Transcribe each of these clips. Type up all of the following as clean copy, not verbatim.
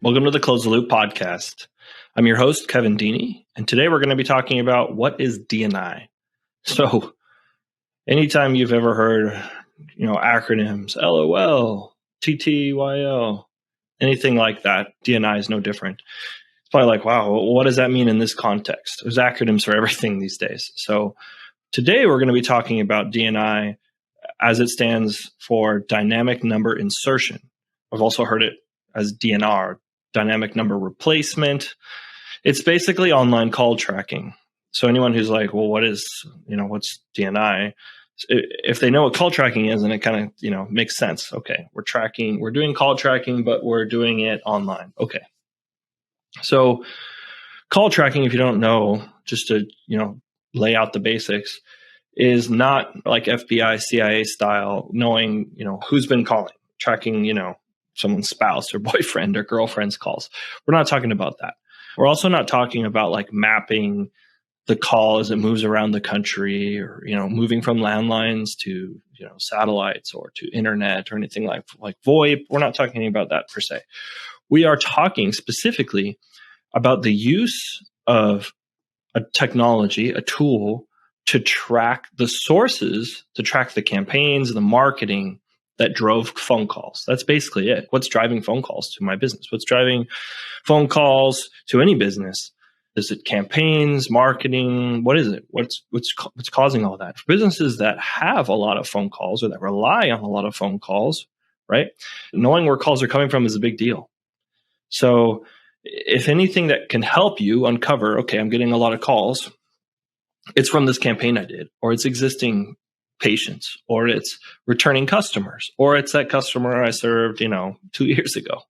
Welcome to the Close the Loop podcast. I'm your host, Kevin Dni, and today we're going to be talking about what is Dni. So, anytime you've ever heard, acronyms, LOL, TTYL, anything like that, Dni is no different. It's probably like, wow, what does that mean in this context? There's acronyms for everything these days. So, today we're going to be talking about Dni as it stands for Dynamic Number Insertion. I've also heard it as DNR, Dynamic Number Replacement. It's basically online call tracking. So anyone who's like, well, what's DNI? If they know what call tracking is, and it kind of, makes sense. Okay, we're doing call tracking, but we're doing it online. Okay. So call tracking, if you don't know, just to, lay out the basics, is not like FBI, CIA style, knowing, who's been calling, tracking, someone's spouse or boyfriend or girlfriend's calls. We're not talking about that. We're also not talking about like mapping the call as it moves around the country, or, moving from landlines to, satellites or to internet or anything like VoIP. We're not talking about that per se. We are talking specifically about the use of a technology, a tool to track the sources, to track the campaigns, the marketing that drove phone calls. That's basically it. What's driving phone calls to my business? What's driving phone calls to any business? Is it campaigns, marketing? What is it? What's causing all that? For businesses that have a lot of phone calls or that rely on a lot of phone calls, right? Knowing where calls are coming from is a big deal. So if anything that can help you uncover, okay, I'm getting a lot of calls, it's from this campaign I did, or it's existing patients, or it's returning customers, or it's that customer I served, 2 years ago.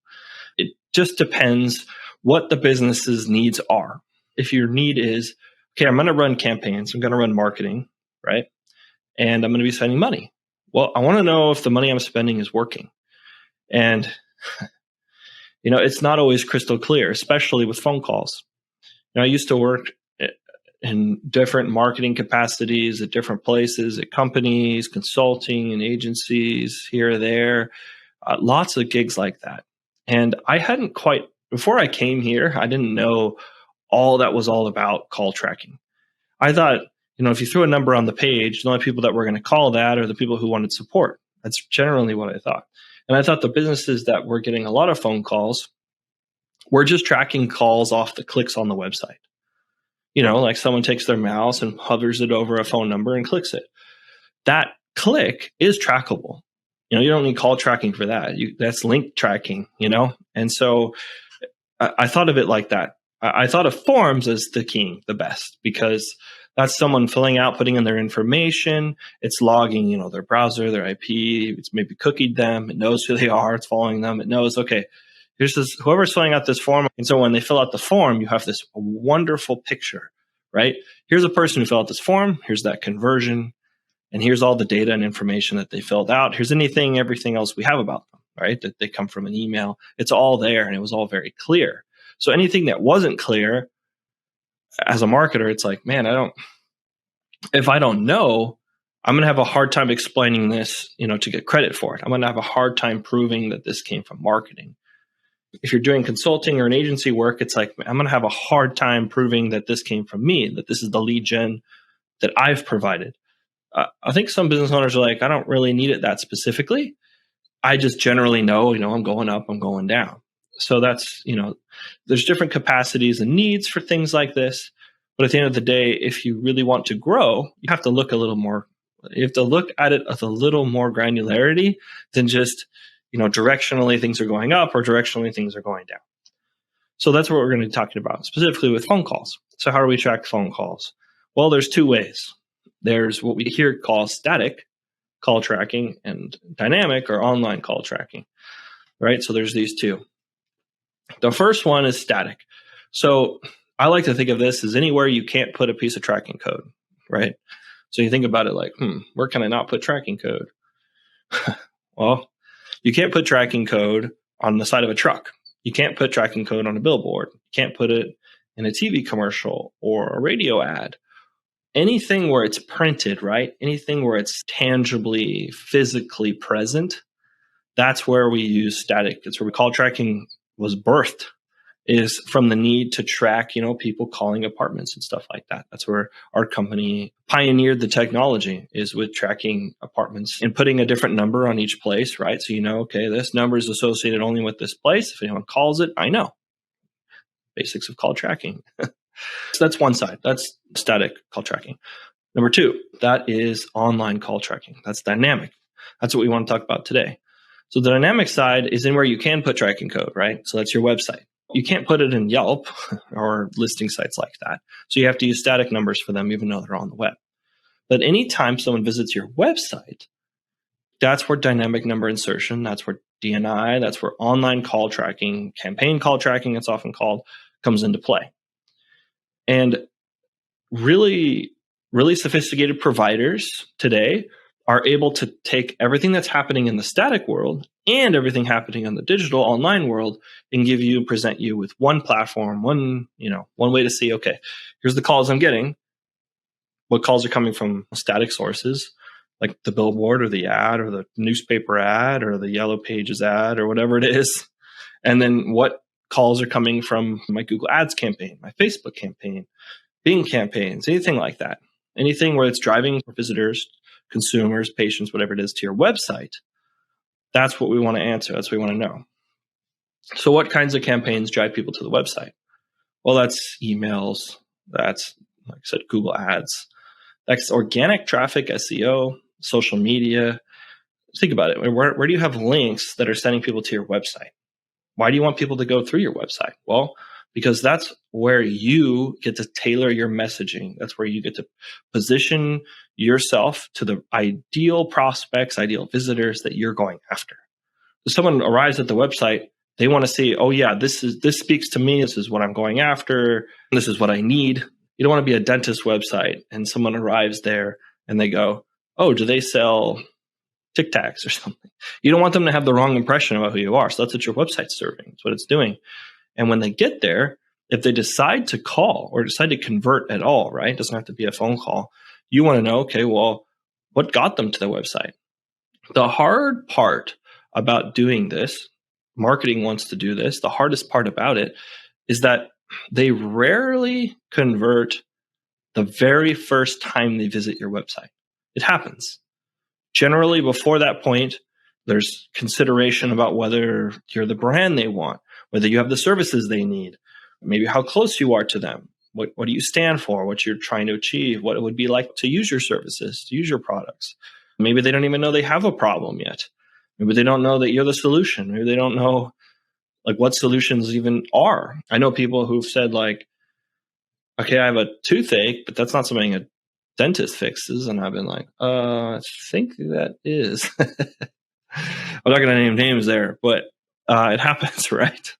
It just depends what the business's needs are. If your need is, okay, I'm going to run campaigns, I'm going to run marketing, right? And I'm going to be spending money. Well, I want to know if the money I'm spending is working. And, it's not always crystal clear, especially with phone calls. I used to work in different marketing capacities at different places, at companies, consulting and agencies here or there, lots of gigs like that. And I hadn't quite, before I came here, I didn't know all that was all about call tracking. I thought, if you threw a number on the page, the only people that were going to call that are the people who wanted support. That's generally what I thought. And I thought the businesses that were getting a lot of phone calls were just tracking calls off the clicks on the website. Like someone takes their mouse and hovers it over a phone number and clicks it. That click is trackable. You don't need call tracking for that. That's link tracking, And so I thought of it like that. I thought of forms as the best, because that's someone filling out, putting in their information. It's logging, their browser, their IP. It's maybe cookied them. It knows who they are. It's following them. It knows, okay, here's this, whoever's filling out this form. And so when they fill out the form, you have this wonderful picture, right? Here's a person who filled out this form. Here's that conversion. And here's all the data and information that they filled out. Here's everything else we have about them, right? That they come from an email. It's all there, and it was all very clear. So anything that wasn't clear, as a marketer, it's like, man, if I don't know, I'm going to have a hard time explaining this, to get credit for it. I'm going to have a hard time proving that this came from marketing. If you're doing consulting or an agency work, it's like, I'm going to have a hard time proving that this came from me, that this is the lead gen that I've provided. I think some business owners are like, I don't really need it that specifically. I just generally know, I'm going up, I'm going down. So that's, there's different capacities and needs for things like this. But at the end of the day, if you really want to grow, you have to look a little more, you have to look at it with a little more granularity than just, directionally things are going up or directionally things are going down. So that's what we're going to be talking about, specifically with phone calls. So how do we track phone calls? Well, there's two ways. There's what we here call static call tracking and dynamic or online call tracking, right? So there's these two. The first one is static. So I like to think of this as anywhere you can't put a piece of tracking code, right? So you think about it like, where can I not put tracking code? Well, you can't put tracking code on the side of a truck. You can't put tracking code on a billboard. You can't put it in a TV commercial or a radio ad. Anything where it's printed, right? Anything where it's tangibly, physically present, that's where we use static. It's where we call tracking was birthed is from the need to track, people calling apartments and stuff like that. That's where our company pioneered the technology, is with tracking apartments and putting a different number on each place, right? So okay, this number is associated only with this place. If anyone calls it, I know. Basics of call tracking. So that's one side. That's static call tracking. Number two, that is online call tracking. That's dynamic. That's what we want to talk about today. So the dynamic side is in where you can put tracking code, right? So that's your website. You can't put it in Yelp or listing sites like that. So you have to use static numbers for them, even though they're on the web. But anytime someone visits your website, that's where dynamic number insertion, that's where DNI, that's where online call tracking, campaign call tracking, it's often called, comes into play. And really, really sophisticated providers today are able to take everything that's happening in the static world and everything happening in the digital online world and present you with one platform, one way to see, okay, here's the calls I'm getting. What calls are coming from static sources, like the billboard or the ad or the newspaper ad or the Yellow Pages ad or whatever it is. And then what calls are coming from my Google Ads campaign, my Facebook campaign, Bing campaigns, anything like that. Anything where it's driving visitors, consumers, patients, whatever it is, to your website. That's what we want to answer. That's what we want to know. So what kinds of campaigns drive people to the website? Well, that's emails. That's, like I said, Google Ads. That's organic traffic, SEO, social media. Think about it. Where do you have links that are sending people to your website? Why do you want people to go through your website? Well, because that's where you get to tailor your messaging. That's where you get to position yourself to the ideal prospects, ideal visitors that you're going after. If someone arrives at the website, they want to see, oh yeah, this speaks to me. This is what I'm going after. This is what I need. You don't want to be a dentist website and someone arrives there and they go, oh, do they sell Tic Tacs or something? You don't want them to have the wrong impression about who you are. So that's what your website's serving. That's what it's doing. And when they get there, if they decide to call or decide to convert at all, right? It doesn't have to be a phone call. You want to know, okay, well, what got them to the website? The hard part about doing this, marketing wants to do this, the hardest part about it is that they rarely convert the very first time they visit your website. It happens. Generally, before that point, there's consideration about whether you're the brand they want, whether you have the services they need, maybe how close you are to them, what do you stand for, what you're trying to achieve, what it would be like to use your services, to use your products. Maybe they don't even know they have a problem yet. Maybe they don't know that you're the solution. Maybe they don't know what solutions even are. I know people who've said okay, I have a toothache, but that's not something a dentist fixes. And I've been like, I think that is. I'm not going to name names there, but it happens, right?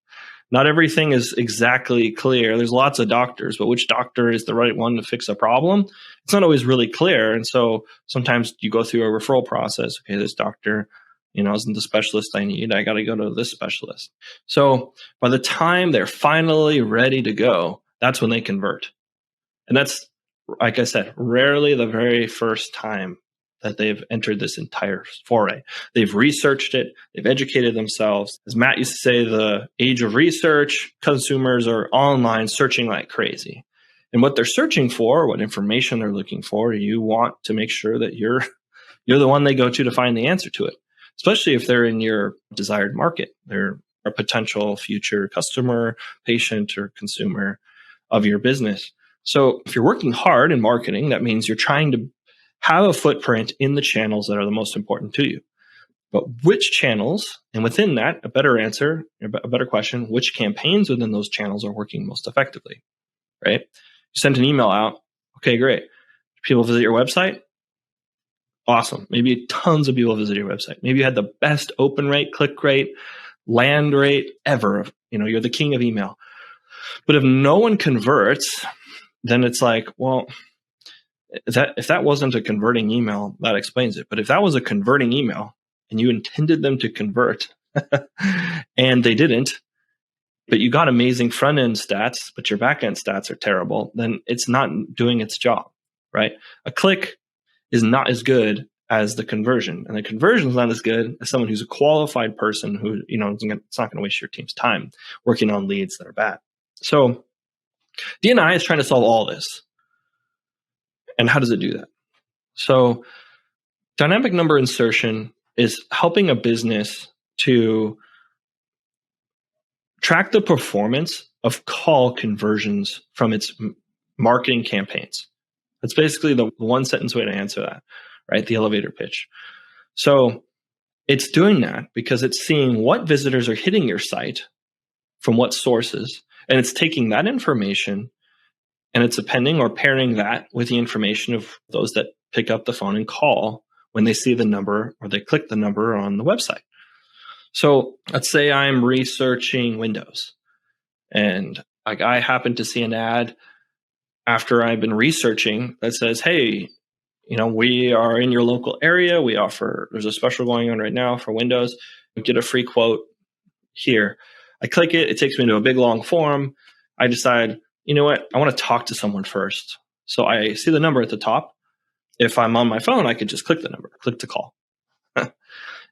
Not everything is exactly clear. There's lots of doctors, but which doctor is the right one to fix a problem? It's not always really clear. And so sometimes you go through a referral process. Okay, this doctor, isn't the specialist I need. I got to go to this specialist. So by the time they're finally ready to go, that's when they convert. And that's, like I said, rarely the very first time that they've entered this entire foray. They've researched it. They've educated themselves. As Matt used to say, the age of research, consumers are online searching like crazy. And what they're searching for, what information they're looking for, you want to make sure that you're the one they go to find the answer to it, especially if they're in your desired market. They're a potential future customer, patient, or consumer of your business. So if you're working hard in marketing, that means you're trying to have a footprint in the channels that are the most important to you. But which channels, and within that, a better answer, a better question, which campaigns within those channels are working most effectively, right? You sent an email out. Okay, great. People visit your website? Awesome. Maybe tons of people visit your website. Maybe you had the best open rate, click rate, land rate ever. You're the king of email. But if no one converts, then it's like, well, if that wasn't a converting email, that explains it. But if that was a converting email and you intended them to convert and they didn't, but you got amazing front end stats, but your back end stats are terrible, then it's not doing its job, right? A click is not as good as the conversion. And the conversion is not as good as someone who's a qualified person who, it's not going to waste your team's time working on leads that are bad. So DNI is trying to solve all this. And how does it do that? So dynamic number insertion is helping a business to track the performance of call conversions from its marketing campaigns. That's basically the one sentence way to answer that, right? The elevator pitch. So it's doing that because it's seeing what visitors are hitting your site from what sources, and it's taking that information and it's appending or pairing that with the information of those that pick up the phone and call when they see the number or they click the number on the website. So let's say I'm researching Windows and I happen to see an ad after I've been researching that says, hey, we are in your local area. There's a special going on right now for Windows. Get a free quote here. I click it. It takes me to a big, long form. I decide, you know what? I want to talk to someone first. So I see the number at the top. If I'm on my phone, I could just click the number, click to call.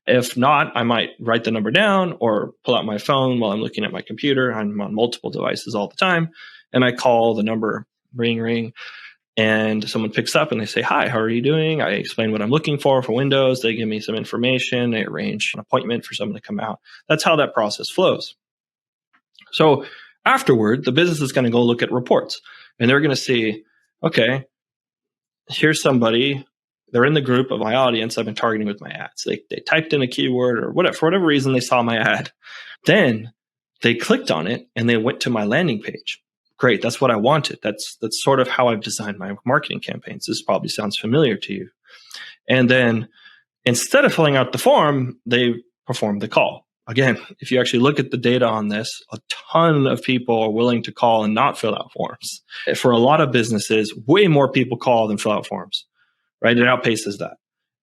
If not, I might write the number down or pull out my phone while I'm looking at my computer. I'm on multiple devices all the time. And I call the number, ring, ring. And someone picks up and they say, hi, how are you doing? I explain what I'm looking for Windows. They give me some information. They arrange an appointment for someone to come out. That's how that process flows. So afterward, the business is going to go look at reports. And they're going to see, okay, here's somebody. They're in the group of my audience I've been targeting with my ads. They typed in a keyword or whatever, for whatever reason, they saw my ad. Then they clicked on it and they went to my landing page. Great, that's what I wanted. That's sort of how I've designed my marketing campaigns. This probably sounds familiar to you. And then instead of filling out the form, they performed the call. Again, if you actually look at the data on this, a ton of people are willing to call and not fill out forms. For a lot of businesses, way more people call than fill out forms. Right? It outpaces that.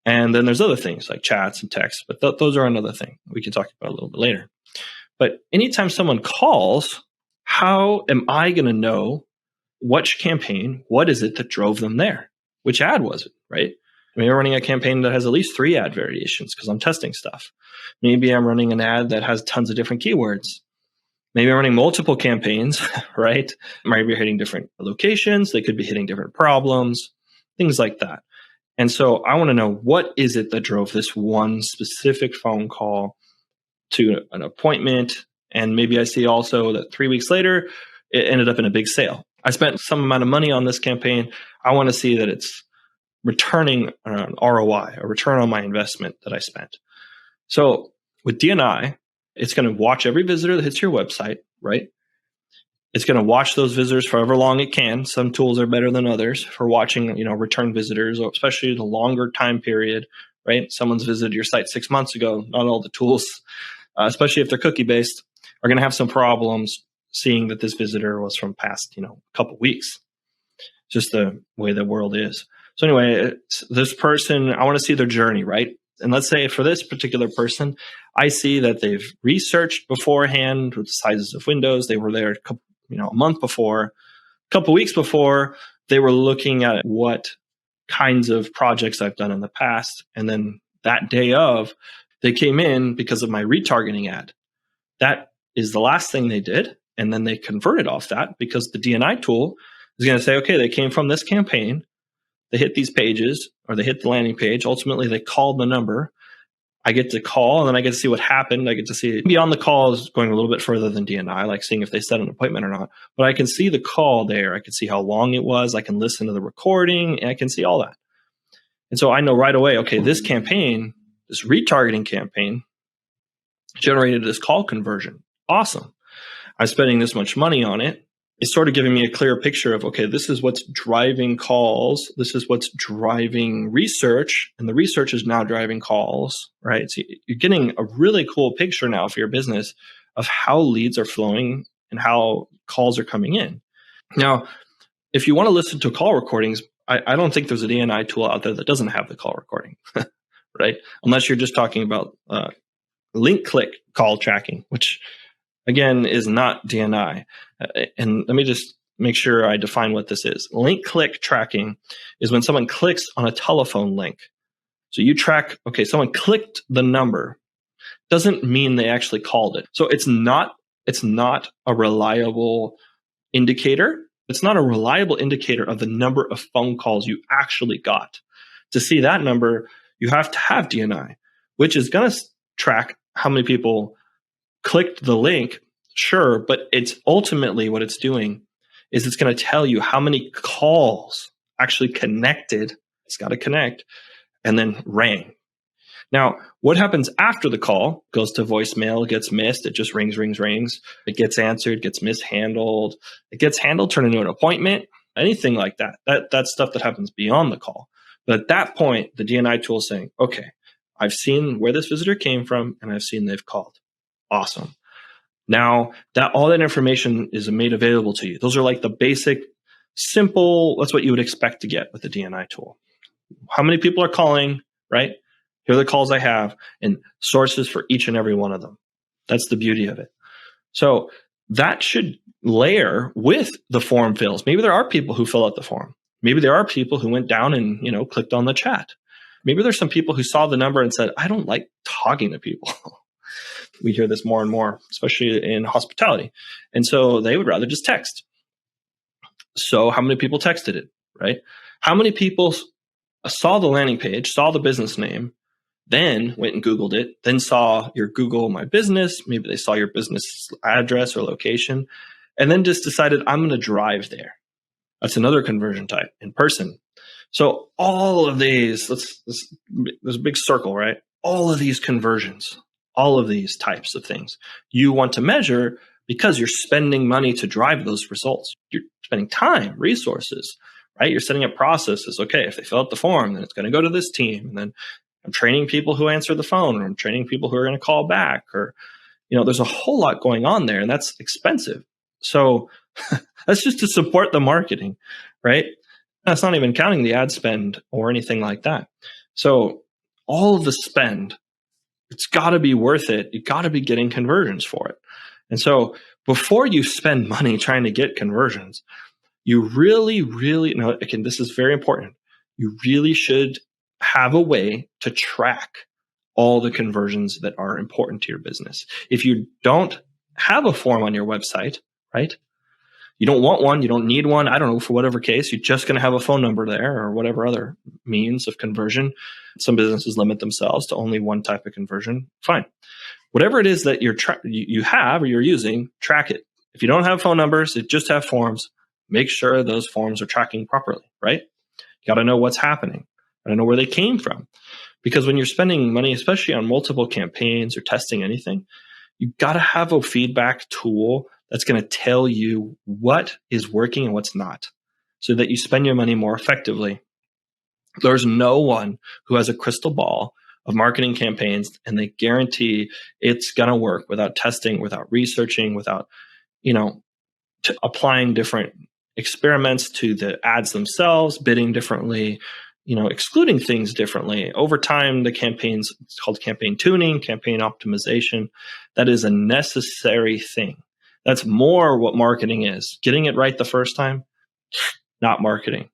And then there's other things like chats and texts, but those are another thing we can talk about a little bit later. But anytime someone calls, how am I going to know which campaign, what is it that drove them there? Which ad was it, right? Maybe I'm running a campaign that has at least 3 ad variations because I'm testing stuff. Maybe I'm running an ad that has tons of different keywords. Maybe I'm running multiple campaigns, right? Maybe you're hitting different locations. They could be hitting different problems, things like that. And so I want to know, what is it that drove this one specific phone call to an appointment? And maybe I see also that 3 weeks later, it ended up in a big sale. I spent some amount of money on this campaign. I want to see that it's returning an ROI, a return on my investment that I spent. So with DNI, it's going to watch every visitor that hits your website, right? It's going to watch those visitors for however long it can. Some tools are better than others for watching, return visitors, or especially the longer time period, right? Someone's visited your site 6 months ago. Not all the tools, especially if they're cookie-based, are going to have some problems seeing that this visitor was from past, couple weeks. Just the way the world is. So anyway, this person, I want to see their journey, right? And let's say for this particular person, I see that they've researched beforehand with the sizes of windows. They were there a month before, a couple weeks before. They were looking at what kinds of projects I've done in the past. And then that day of, they came in because of my retargeting ad. That is the last thing they did. And then they converted off that because the DNI tool is going to say, okay, they came from this campaign. They hit these pages or they hit the landing page. Ultimately, they called the number. I get to call and then I get to see what happened. I get to see beyond the call is going a little bit further than DNI, like seeing if they set an appointment or not. But I can see the call there. I can see how long it was. I can listen to the recording and I can see all that. And so I know right away, okay, this campaign, this retargeting campaign generated this call conversion. Awesome. I'm spending this much money on it. It's sort of giving me a clear picture of, okay, this is what's driving calls. This is what's driving research. And the research is now driving calls, right? So you're getting a really cool picture now for your business of how leads are flowing and how calls are coming in. Now, if you want to listen to call recordings, I don't think there's a DNI tool out there that doesn't have the call recording, right? Unless you're just talking about link click call tracking, which again is not DNI. And let me just make sure I define what this is. Link click tracking is when someone clicks on a telephone link. So you track, okay, someone clicked the number, doesn't mean they actually called it. So it's not a reliable indicator. It's not a reliable indicator of the number of phone calls you actually got. To see that number, you have to have DNI, which is going to track how many people clicked the link, sure, but it's ultimately what it's doing is it's going to tell you how many calls actually connected. It's got to connect and then rang. Now, what happens after the call goes to voicemail, it gets missed, it just rings. It gets answered, gets mishandled, it gets handled, turned into an appointment, anything like that. That's stuff that happens beyond the call. But at that point, the DNI tool is saying, okay, I've seen where this visitor came from and I've seen they've called. Awesome. Now that all that information is made available to you. Those are like the basic, simple, that's what you would expect to get with the DNI tool. How many people are calling, right? Here are the calls I have and sources for each and every one of them. That's the beauty of it. So that should layer with the form fills. Maybe there are people who fill out the form. Maybe there are people who went down and, clicked on the chat. Maybe there's some people who saw the number and said, I don't like talking to people. We hear this more and more, especially in hospitality. And so they would rather just text. So how many people texted it, right? How many people saw the landing page, saw the business name, then went and Googled it, then saw your Google My Business, maybe they saw your business address or location, and then just decided, I'm going to drive there. That's another conversion type, in person. So all of these, there's a big circle, right? All of these conversions, all of these types of things you want to measure because you're spending money to drive those results. You're spending time, resources, right? You're setting up processes. Okay, if they fill out the form, then it's going to go to this team. And then I'm training people who answer the phone, or I'm training people who are going to call back, or, there's a whole lot going on there, and that's expensive. So that's just to support the marketing, right? That's not even counting the ad spend or anything like that. So all of the spend, it's got to be worth it. You got to be getting conversions for it. And so before you spend money trying to get conversions, you really, again, this is very important. You really should have a way to track all the conversions that are important to your business. If you don't have a form on your website, right? You don't want one, you don't need one, I don't know, for whatever case, you're just going to have a phone number there or whatever other means of conversion. Some businesses limit themselves to only one type of conversion. Fine. Whatever it is that you have or you're using, track it. If you don't have phone numbers, you just have forms, make sure those forms are tracking properly, right? You got to know what's happening. I don't know where they came from. Because when you're spending money, especially on multiple campaigns or testing anything, you got to have a feedback tool that's going to tell you what is working and what's not, so that you spend your money more effectively. There's no one who has a crystal ball of marketing campaigns and they guarantee it's going to work without testing, without researching, without, applying different experiments to the ads themselves, bidding differently, excluding things differently. Over time, the campaigns, it's called campaign tuning, campaign optimization. That is a necessary thing. That's more what marketing is. Getting it right the first time, not marketing.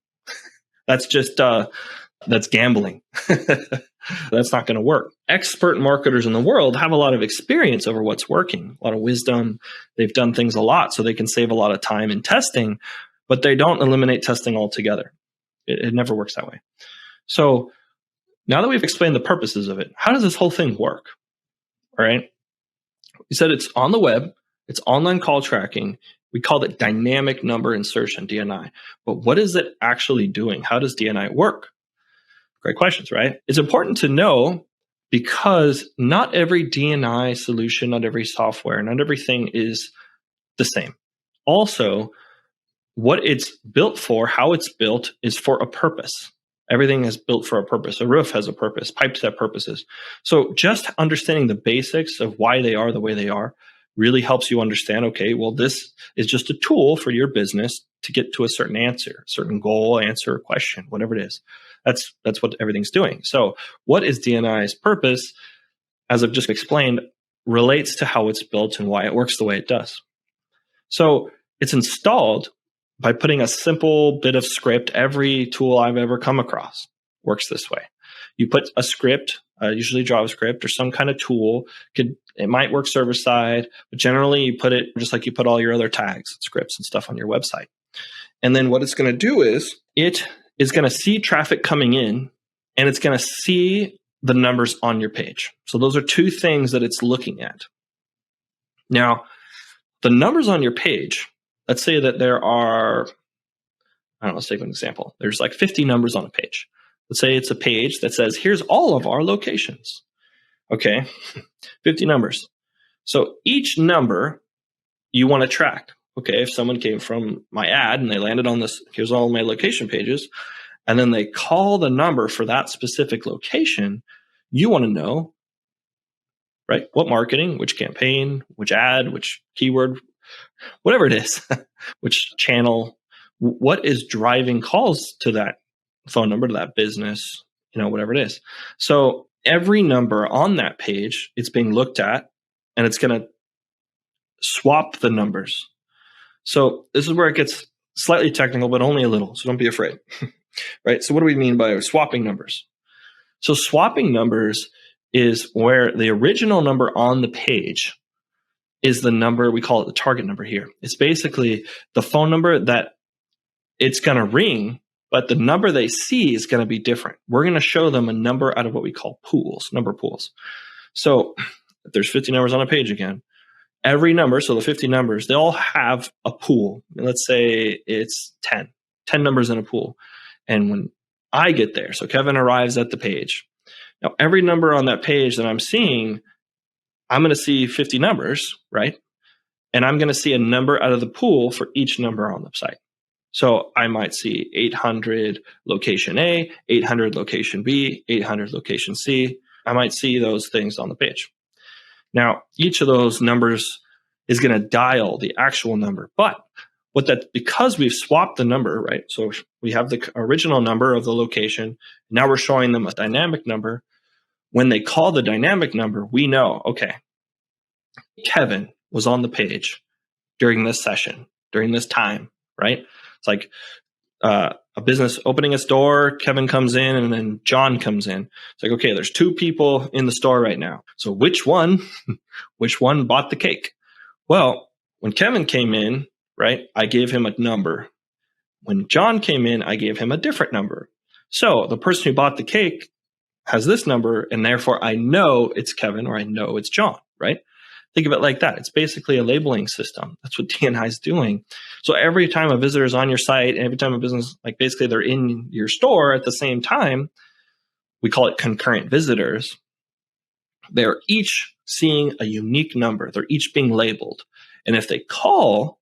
That's just, that's gambling. That's not going to work. Expert marketers in the world have a lot of experience over what's working, a lot of wisdom. They've done things a lot, so they can save a lot of time in testing, but they don't eliminate testing altogether. It never works that way. So now that we've explained the purposes of it, how does this whole thing work? All right. We said it's on the web. It's online call tracking. We called it dynamic number insertion, DNI. But what is it actually doing? How does DNI work? Great questions, right? It's important to know because not every DNI solution, not every software, not everything is the same. Also, what it's built for, how it's built, is for a purpose. Everything is built for a purpose. A roof has a purpose. Pipes have purposes. So just understanding the basics of why they are the way they are really helps you understand, okay, well, this is just a tool for your business to get to a certain answer, certain goal, answer, question, whatever it is. That's what everything's doing. So what is DNI's purpose, as I've just explained, relates to how it's built and why it works the way it does. So it's installed by putting a simple bit of script. Every tool I've ever come across works this way. You put a script, usually JavaScript or some kind of tool. It might work server side, but generally you put it just like you put all your other tags, scripts, and stuff on your website. And then what it's going to do is it is going to see traffic coming in, and it's going to see the numbers on your page. So those are two things that it's looking at. Now, the numbers on your page, let's say that there are, let's take an example. There's like 50 numbers on a page. Let's say it's a page that says, here's all of our locations. Okay, 50 numbers. So each number you want to track. Okay, if someone came from my ad and they landed on this, here's all my location pages, and then they call the number for that specific location, you want to know, right, what marketing, which campaign, which ad, which keyword, whatever it is, which channel, what is driving calls to that phone number, to that business, whatever it is. So every number on that page, it's being looked at, and it's going to swap the numbers. So this is where it gets slightly technical, but only a little. So don't be afraid, right? So what do we mean by swapping numbers? So swapping numbers is where the original number on the page is the number, we call it the target number here. It's basically the phone number that it's going to ring, but the number they see is going to be different. We're going to show them a number out of what we call pools, number pools. So if there's 50 numbers on a page again, every number, so the 50 numbers, they all have a pool. Let's say it's 10 numbers in a pool. And when I get there, so Kevin arrives at the page. Now, every number on that page that I'm seeing, I'm going to see 50 numbers, right? And I'm going to see a number out of the pool for each number on the site. So I might see 800 location A, 800 location B, 800 location C. I might see those things on the page. Now, each of those numbers is going to dial the actual number. But because we've swapped the number, right? So we have the original number of the location. Now we're showing them a dynamic number. When they call the dynamic number, we know, okay, Kevin was on the page during this session, during this time, right? It's like a business opening its door, Kevin comes in, and then John comes in. It's like, okay, there's two people in the store right now. So which one bought the cake? Well, when Kevin came in, right, I gave him a number. When John came in, I gave him a different number. So the person who bought the cake has this number, and therefore I know it's Kevin or I know it's John, right? Think of it like that. It's basically a labeling system. That's what DNI is doing. So every time a visitor is on your site, and every time a business, like basically they're in your store at the same time, we call it concurrent visitors. They're each seeing a unique number. They're each being labeled. And if they call,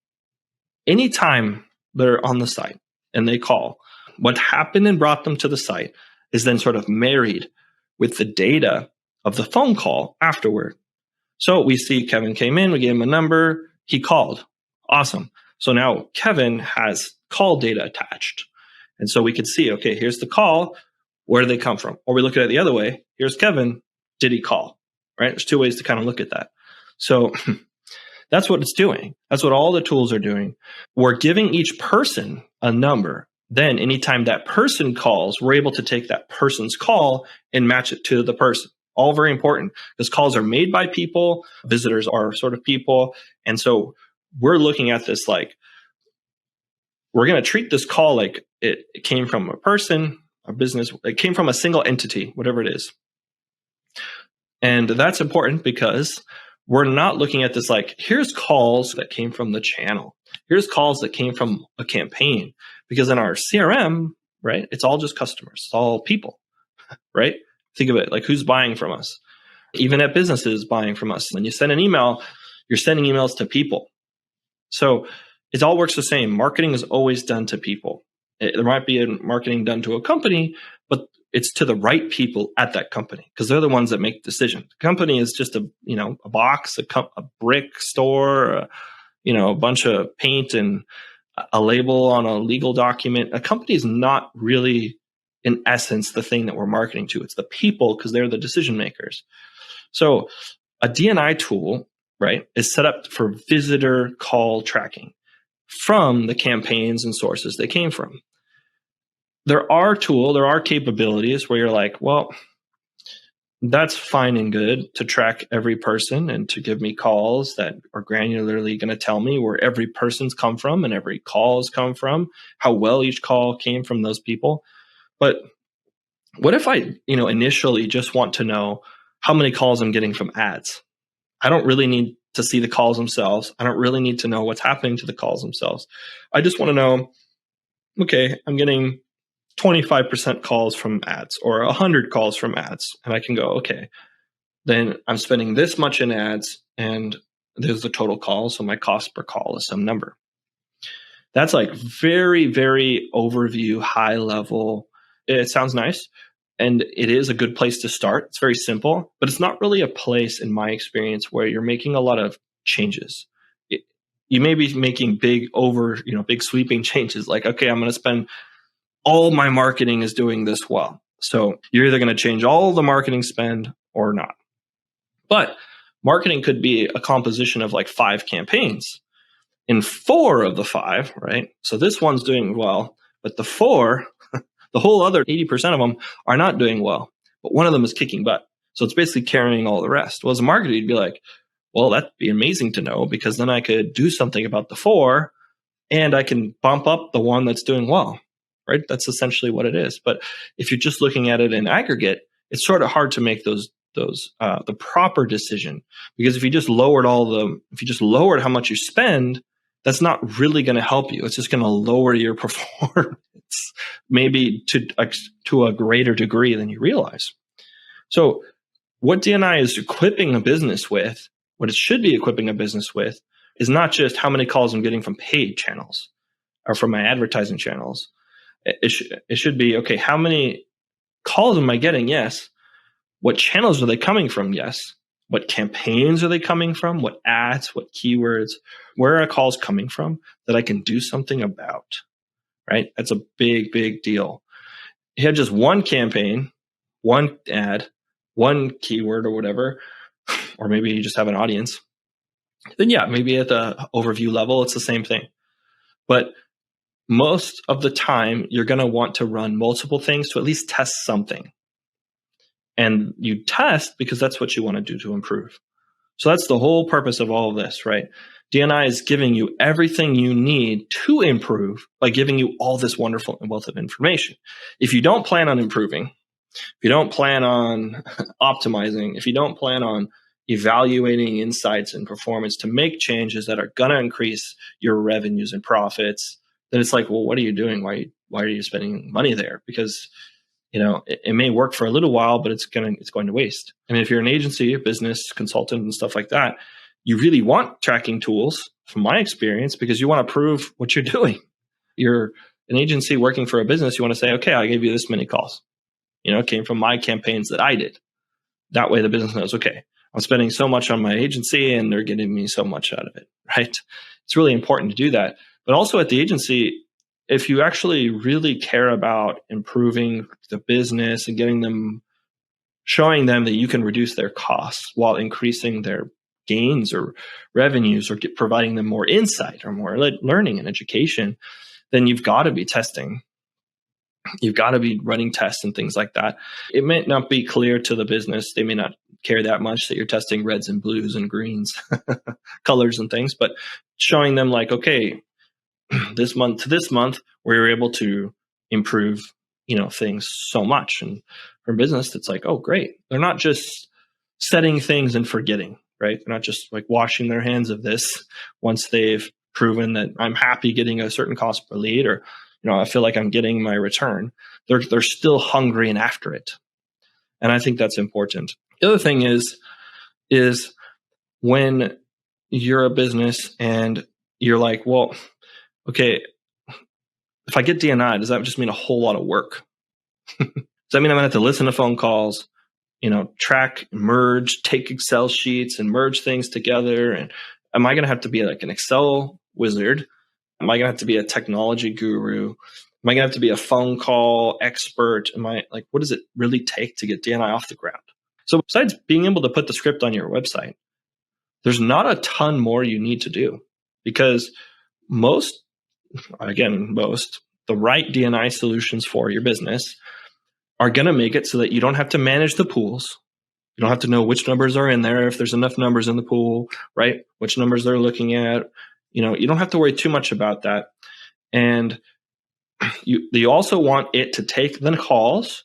anytime they're on the site and they call, what happened and brought them to the site is then sort of married with the data of the phone call afterward. So we see Kevin came in, we gave him a number, he called. Awesome. So now Kevin has call data attached. And so we could see, okay, here's the call. Where did they come from? Or we look at it the other way. Here's Kevin. Did he call? Right? There's two ways to kind of look at that. So that's what it's doing. That's what all the tools are doing. We're giving each person a number. Then anytime that person calls, we're able to take that person's call and match it to the person. All very important because calls are made by people. Visitors are sort of people. And so we're looking at this like, we're going to treat this call like it came from a person, a business, it came from a single entity, whatever it is. And that's important because we're not looking at this like, here's calls that came from the channel. Here's calls that came from a campaign. Because in our CRM, right, it's all just customers. It's all people, right? Think of it like who's buying from us. Even at businesses buying from us. When you send an email, you're sending emails to people. So it all works the same. Marketing is always done to people. There might be a marketing done to a company, but it's to the right people at that company because they're the ones that make decisions. The company is just a box, a brick store, a bunch of paint and a label on a legal document. A company is not really, in essence, the thing that we're marketing to. It's the people because they're the decision makers. So a DNI tool, right, is set up for visitor call tracking from the campaigns and sources they came from. there are capabilities where you're like, well, that's fine and good to track every person and to give me calls that are granularly going to tell me where every person's come from and every call has come from, how well each call came from those people. But what if I, initially just want to know how many calls I'm getting from ads? I don't really need to see the calls themselves. I don't really need to know what's happening to the calls themselves. I just want to know, okay, I'm getting 25% calls from ads or 100 calls from ads. And I can go, okay, then I'm spending this much in ads and there's the total call. So my cost per call is some number. That's like very, very overview, high level. It sounds nice. And it is a good place to start. It's very simple, but it's not really a place in my experience where you're making a lot of changes. You may be making big sweeping changes like, okay, I'm going to spend all my marketing is doing this well. So you're either going to change all the marketing spend or not. But marketing could be a composition of like 5 campaigns. In 4 of the 5, right? So this one's doing well, but the 4, the whole other 80% of them are not doing well, but one of them is kicking butt. So it's basically carrying all the rest. Well, as a marketer, you'd be like, well, that'd be amazing to know because then I could do something about the 4 and I can bump up the one that's doing well, right? That's essentially what it is. But if you're just looking at it in aggregate, it's sort of hard to make the proper decision because if you just lowered how much you spend, that's not really going to help you. It's just going to lower your performance, maybe to a greater degree than you realize. So what DNI is equipping a business with, what it should be equipping a business with, is not just how many calls I'm getting from paid channels or from my advertising channels. It should be, okay, how many calls am I getting? Yes. What channels are they coming from? Yes. What campaigns are they coming from? What ads? What keywords? Where are calls coming from that I can do something about? Right? That's a big, big deal. If you had just one campaign, one ad, one keyword or whatever, or maybe you just have an audience, then yeah, maybe at the overview level, it's the same thing. But most of the time, you're going to want to run multiple things to at least test something. And you test because that's what you want to do to improve. So that's the whole purpose of all of this, right? DNI is giving you everything you need to improve by giving you all this wonderful wealth of information. If you don't plan on improving, if you don't plan on optimizing, if you don't plan on evaluating insights and performance to make changes that are going to increase your revenues and profits, then it's like, well, what are you doing? Why are you spending money there? Because it may work for a little while, but it's going to waste. I mean, if you're an agency, a business consultant and stuff like that, you really want tracking tools from my experience because you want to prove what you're doing. You're an agency working for a business. You want to say, okay, I gave you this many calls. It came from my campaigns that I did. That way the business knows, okay, I'm spending so much on my agency and they're getting me so much out of it, right? It's really important to do that. But also at the agency, if you actually really care about improving the business and showing them that you can reduce their costs while increasing their gains or revenues or providing them more insight or more learning and education, then you've got to be testing. You've got to be running tests and things like that. It may not be clear to the business. They may not care that much that you're testing reds and blues and greens, colors and things, but showing them like, okay, this month to this month, we were able to improve, things so much. And for business, it's like, oh, great. They're not just setting things and forgetting, right? They're not just like washing their hands of this once they've proven that I'm happy getting a certain cost per lead or, I feel like I'm getting my return. They're still hungry and after it. And I think that's important. The other thing is when you're a business and you're like, well, okay, if I get DNI, does that just mean a whole lot of work? Does that mean I'm going to have to listen to phone calls, track, merge, take Excel sheets and merge things together? And am I going to have to be like an Excel wizard? Am I going to have to be a technology guru? Am I going to have to be a phone call expert? What does it really take to get DNI off the ground? So besides being able to put the script on your website, there's not a ton more you need to do because most, the right DNI solutions for your business are going to make it so that you don't have to manage the pools. You don't have to know which numbers are in there, if there's enough numbers in the pool, right? Which numbers they're looking at. You don't have to worry too much about that. And you also want it to take the calls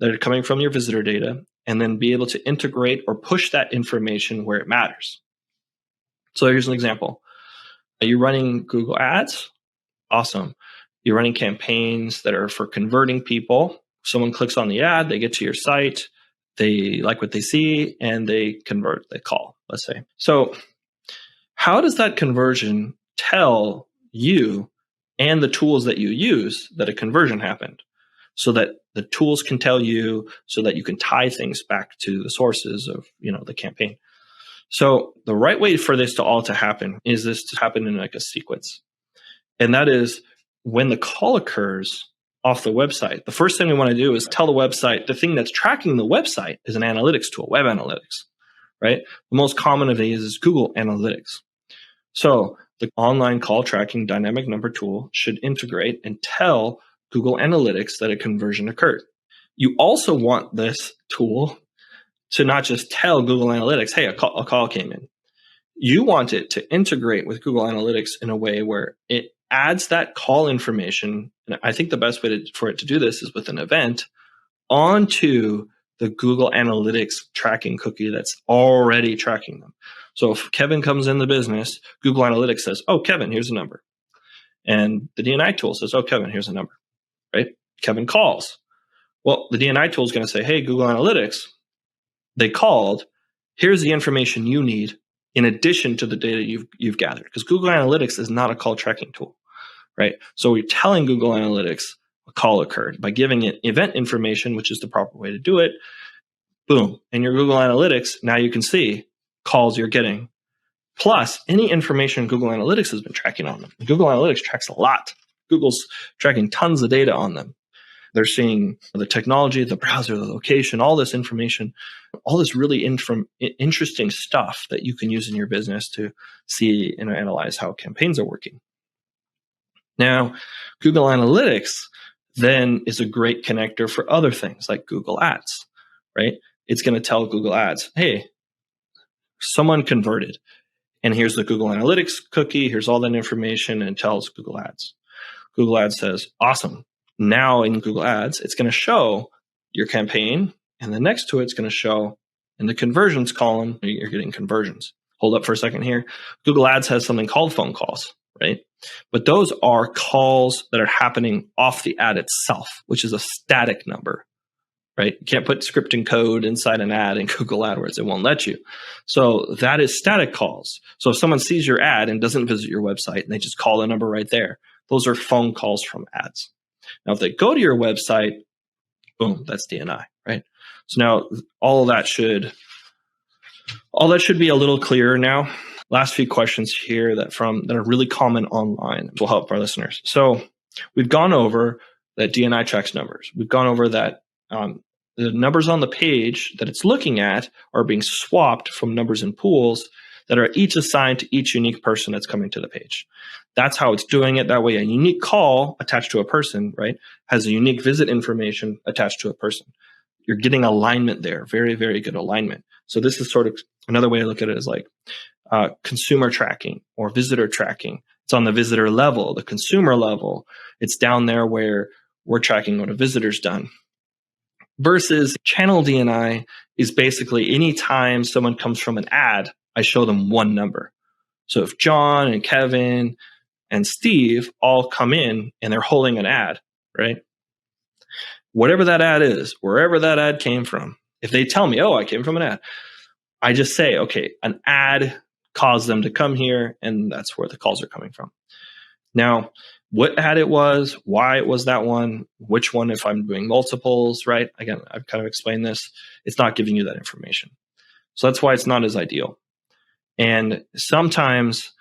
that are coming from your visitor data and then be able to integrate or push that information where it matters. So here's an example. Are you running Google Ads? Awesome. You're running campaigns that are for converting people. Someone clicks on the ad, they get to your site, they like what they see, and they convert, they call, let's say. So how does that conversion tell you and the tools that you use that a conversion happened? So that the tools can tell you, so that you can tie things back to the sources of, the campaign. So the right way for this to all to happen is this to happen in like a sequence. And that is when the call occurs off the website, the first thing we want to do is tell the website, the thing that's tracking the website is an analytics tool, web analytics, right? The most common of these is Google Analytics. So the online call tracking dynamic number tool should integrate and tell Google Analytics that a conversion occurred. You also want this tool to not just tell Google Analytics, hey, a call came in. You want it to integrate with Google Analytics in a way where it adds that call information. And I think the best way for it to do this is with an event onto the Google Analytics tracking cookie that's already tracking them. So if Kevin comes in the business, Google Analytics says, oh, Kevin, here's a number. And the DNI tool says, oh, Kevin, here's a number, right? Kevin calls. Well, the DNI tool is going to say, hey, Google Analytics, they called. Here's the information you need in addition to the data you've gathered. Because Google Analytics is not a call tracking tool, right? So we're telling Google Analytics a call occurred by giving it event information, which is the proper way to do it. Boom. In your Google Analytics, now you can see calls you're getting, plus any information Google Analytics has been tracking on them. Google Analytics tracks a lot. Google's tracking tons of data on them. They're seeing the technology, the browser, the location, all this information, all this really interesting stuff that you can use in your business to see and analyze how campaigns are working. Now, Google Analytics then is a great connector for other things like Google Ads, right? It's going to tell Google Ads, hey, someone converted, and here's the Google Analytics cookie, here's all that information, and it tells Google Ads. Google Ads says, awesome. Now in Google Ads, it's going to show your campaign, and then next to it, it's going to show in the conversions column, you're getting conversions. Hold up for a second here. Google Ads has something called phone calls, right? But those are calls that are happening off the ad itself, which is a static number, right? You can't put scripting code inside an ad in Google AdWords. It won't let you. So that is static calls. So if someone sees your ad and doesn't visit your website and they just call the number right there, those are phone calls from ads. Now, if they go to your website, boom, that's DNI, right? So now all that should be a little clearer now. Last few questions here that are really common online will help our listeners. So we've gone over that DNI tracks numbers. We've gone over that the numbers on the page that it's looking at are being swapped from numbers in pools that are each assigned to each unique person that's coming to the page. That's how it's doing it. That way, a unique call attached to a person, right, has a unique visit information attached to a person. You're getting alignment there, very, very good alignment. So this is sort of another way to look at it is like consumer tracking or visitor tracking. It's on the visitor level, the consumer level. It's down there where we're tracking what a visitor's done. Versus channel DNI is basically any time someone comes from an ad, I show them one number. So if John and Kevin and Steve all come in and they're holding an ad, right? Whatever that ad is, wherever that ad came from, if they tell me, oh, I came from an ad, I just say, okay, an ad caused them to come here, and that's where the calls are coming from. Now, what ad it was, why it was that one, which one if I'm doing multiples, right? Again, I've kind of explained this. It's not giving you that information. So that's why it's not as ideal. And sometimes,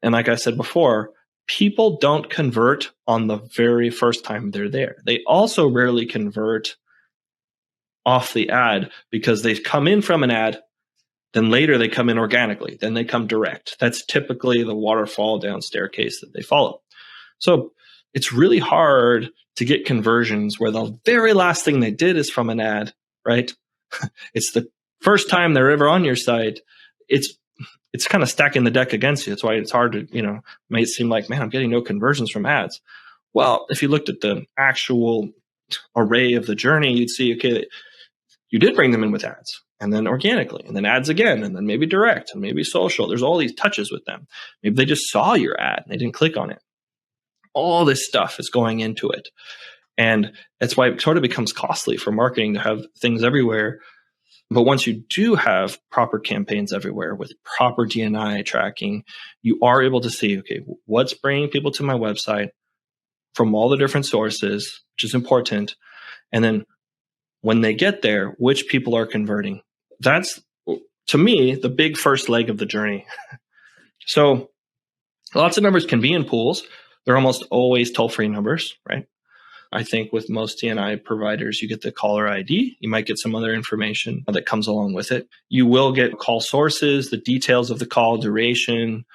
and like I said before, people don't convert on the very first time they're there. They also rarely convert off the ad because they come in from an ad, then later they come in organically, then they come direct. That's typically the waterfall down staircase that they follow. So it's really hard to get conversions where the very last thing they did is from an ad, right? It's the first time they're ever on your site. It's kind of stacking the deck against you. That's why it's hard to, may seem like, man, I'm getting no conversions from ads. Well, if you looked at the actual array of the journey, you'd see, okay, you did bring them in with ads, and then organically, and then ads again, and then maybe direct, and maybe social. There's all these touches with them. Maybe they just saw your ad and they didn't click on it. All this stuff is going into it. And that's why it sort of becomes costly for marketing to have things everywhere. But once you do have proper campaigns everywhere with proper DNI tracking, you are able to see, okay, what's bringing people to my website from all the different sources, which is important. And then when they get there, which people are converting. That's, to me, the big first leg of the journey. So lots of numbers can be in pools. They're almost always toll-free numbers, right? I think with most DNI providers, you get the caller ID. You might get some other information that comes along with it. You will get call sources, the details of the call, duration,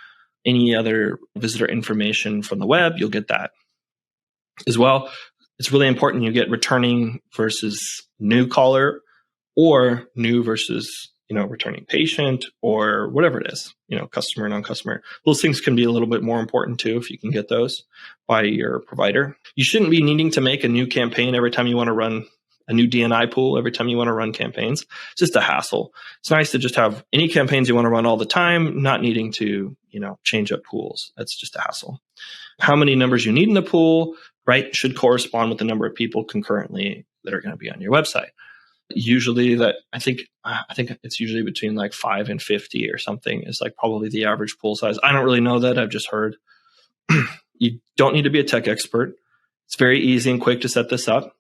any other visitor information from the web. You'll get that as well. It's really important you get returning versus new caller, or new versus returning patient, or whatever it is, customer, non-customer. Those things can be a little bit more important too if you can get those by your provider. You shouldn't be needing to make a new campaign every time you want to run a new DNI pool, every time you want to run campaigns. It's just a hassle. It's nice to just have any campaigns you want to run all the time, not needing to, change up pools. That's just a hassle. How many numbers you need in the pool, right, should correspond with the number of people concurrently that are going to be on your website. Usually I think it's usually between like 5 and 50 or something is like probably the average pool size. I don't really know that. I've just heard. You don't need to be a tech expert. It's very easy and quick to set this up.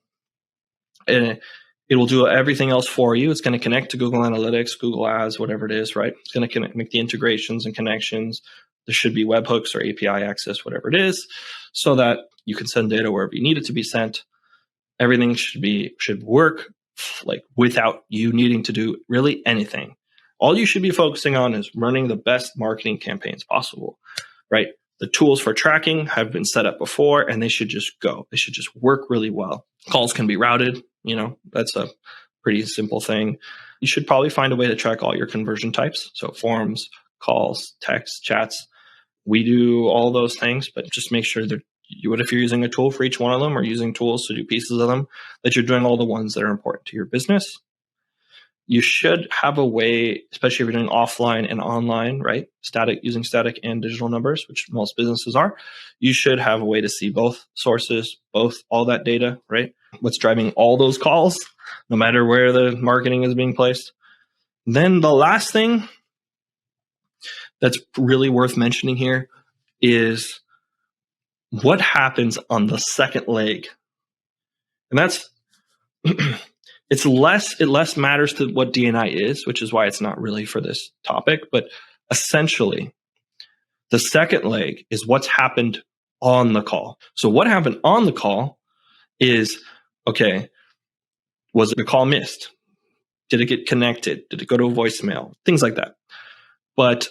And it will do everything else for you. It's going to connect to Google Analytics, Google Ads, whatever it is, right? It's going to make the integrations and connections. There should be webhooks or API access, whatever it is, so that you can send data wherever you need it to be sent. Everything should work like without you needing to do really anything. All you should be focusing on is running the best marketing campaigns possible, right? The tools for tracking have been set up before, and they should just go. They should just work really well. Calls can be routed. That's a pretty simple thing. You should probably find a way to track all your conversion types. So forms, calls, text, chats. We do all those things, but just make sure that if you're using a tool for each one of them, or using tools to do pieces of them, that you're doing all the ones that are important to your business. You should have a way, especially if you're doing offline and online, right? Using static and digital numbers, which most businesses are. You should have a way to see both sources, all that data, right? What's driving all those calls, no matter where the marketing is being placed. Then the last thing that's really worth mentioning here is what happens on the second leg. And that's it less matters to what DNI is, which is why it's not really for this topic. But essentially, the second leg is what's happened on the call. So what happened on the call is, okay, was the call missed? Did it get connected? Did it go to a voicemail? Things like that. But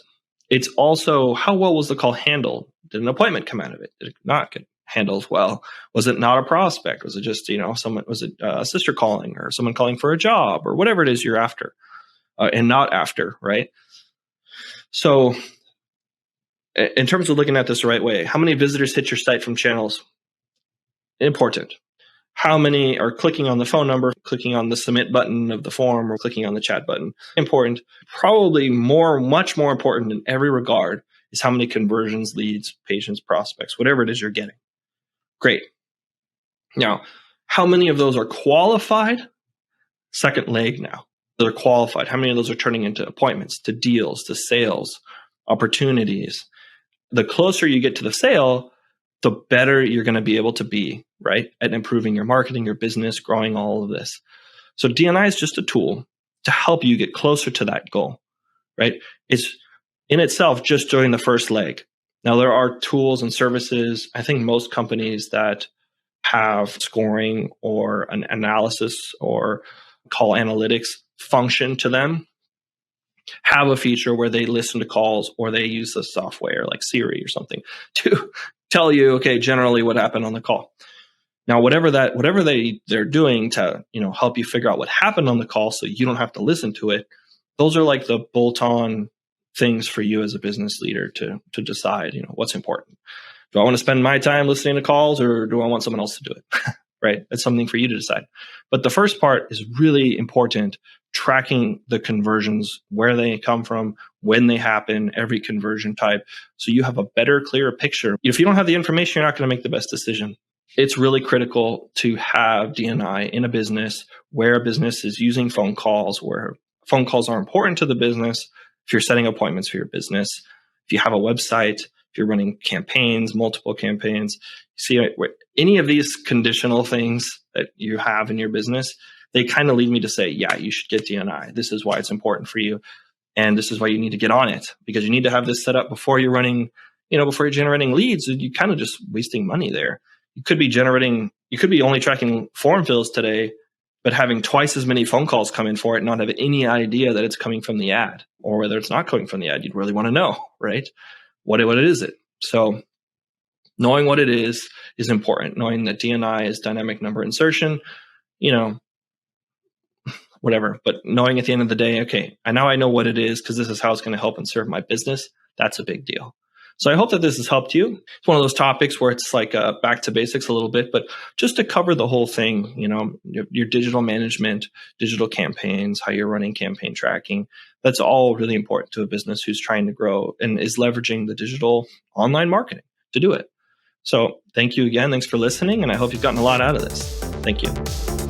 it's also, how well was the call handled? Did an appointment come out of it? Did it not get handled well? Was it not a prospect? Was it just, someone, was it a sister calling, or someone calling for a job, or whatever it is you're after and not after, right? So in terms of looking at this the right way, how many visitors hit your site from channels? Important. How many are clicking on the phone number, clicking on the submit button of the form, or clicking on the chat button? Important. Probably much more important in every regard is how many conversions, leads, patients, prospects, whatever it is you're getting. Great. Now, how many of those are qualified? Second leg now. They're qualified. How many of those are turning into appointments, to deals, to sales, opportunities? The closer you get to the sale, the better you're going to be able to be, right, at improving your marketing, your business, growing all of this. So DNI is just a tool to help you get closer to that goal, right? It's in itself just doing the first leg. Now, there are tools and services, I think most companies that have scoring or an analysis or call analytics function to them have a feature where they listen to calls, or they use the software like Siri or something to tell you, okay, generally what happened on the call. Now, whatever they're doing to, help you figure out what happened on the call so you don't have to listen to it, those are like the bolt-on things for you as a business leader to decide, what's important. Do I want to spend my time listening to calls, or do I want someone else to do it? Right? That's something for you to decide. But the first part is really important, tracking the conversions, where they come from, when they happen, every conversion type, so you have a better, clearer picture. If you don't have the information, you're not going to make the best decision. It's really critical to have DNI in a business where a business is using phone calls, where phone calls are important to the business. If you're setting appointments for your business, if you have a website, if you're running campaigns, multiple campaigns, see any of these conditional things that you have in your business, they kind of lead me to say, yeah, you should get DNI. This is why it's important for you. And this is why you need to get on it, because you need to have this set up before you're running, before you're generating leads. You're kind of just wasting money there. You could be only tracking form fills today, but having twice as many phone calls come in for it and not have any idea that it's coming from the ad, or whether it's not coming from the ad. You'd really want to know, right? What is it? So knowing what it is important. Knowing that DNI is dynamic number insertion, whatever. But knowing at the end of the day, okay, I know what it is because this is how it's going to help and serve my business. That's a big deal. So I hope that this has helped you. It's one of those topics where it's like back to basics a little bit, but just to cover the whole thing, your digital management, digital campaigns, how you're running campaign tracking, that's all really important to a business who's trying to grow and is leveraging the digital online marketing to do it. So thank you again. Thanks for listening. And I hope you've gotten a lot out of this. Thank you.